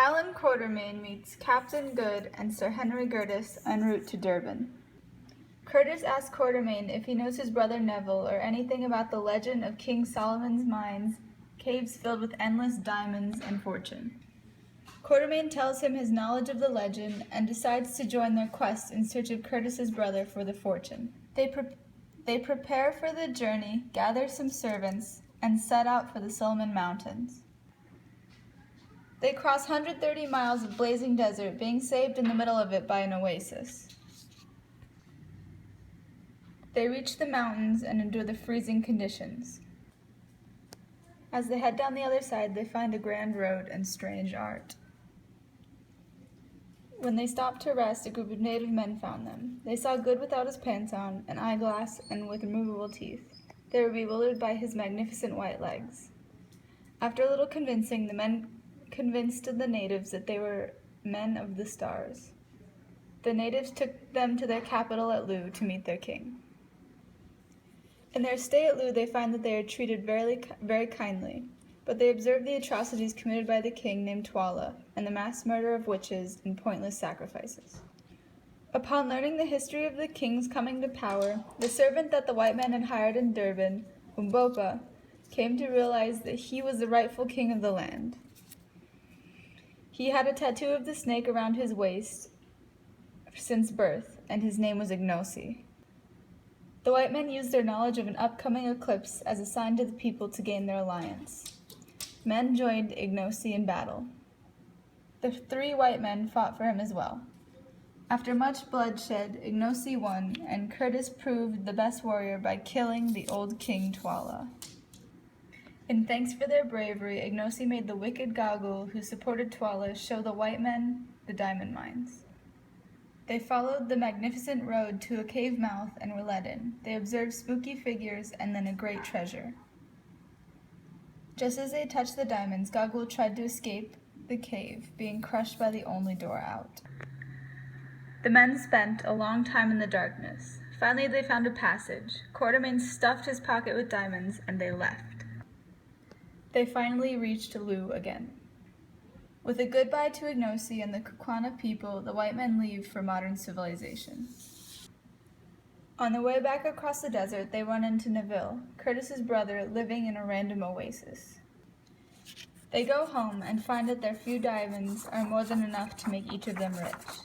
Alan Quatermain meets Captain Good and Sir Henry Curtis en route to Durban. Curtis asks Quatermain if he knows his brother Neville or anything about the legend of King Solomon's mines, caves filled with endless diamonds and fortune. Quatermain tells him his knowledge of the legend and decides to join their quest in search of Curtis's brother for the fortune. They prepare for the journey, gather some servants, and set out for the Soloman Mountains. They cross 130 miles of blazing desert, being saved in the middle of it by an oasis. They reach the mountains and endure the freezing conditions. As they head down the other side, they find a grand road and strange art. When they stopped to rest, a group of native men found them. They saw Good without his pants on, an eyeglass, and with removable teeth. They were bewildered by his magnificent white legs. After a little convincing, the men convinced the natives that they were men of the stars. The natives took them to their capital at Loo to meet their king. In their stay at Loo, they find that they are treated very kindly, but they observe the atrocities committed by the king named Twala and the mass murder of witches and pointless sacrifices. Upon learning the history of the king's coming to power, the servant that the white men had hired in Durban, Umbopa, came to realize that he was the rightful king of the land. He had a tattoo of the snake around his waist since birth, and his name was Ignosi. The white men used their knowledge of an upcoming eclipse as a sign to the people to gain their alliance. Men joined Ignosi in battle. The 3 white men fought for him as well. After much bloodshed, Ignosi won, and Curtis proved the best warrior by killing the old king Twala. In thanks for their bravery, Ignosi made the wicked Gagool who supported Twala show the white men the diamond mines. They followed the magnificent road to a cave mouth and were led in. They observed spooky figures and then a great treasure. Just as they touched the diamonds, Gagool tried to escape the cave, being crushed by the only door out. The men spent a long time in the darkness. Finally, they found a passage. Quatermain stuffed his pocket with diamonds, and they left. They finally reached Loo again. With a goodbye to Ignosi and the Kukwana people, the white men leave for modern civilization. On the way back across the desert, they run into Neville, Curtis's brother, living in a random oasis. They go home and find that their few diamonds are more than enough to make each of them rich.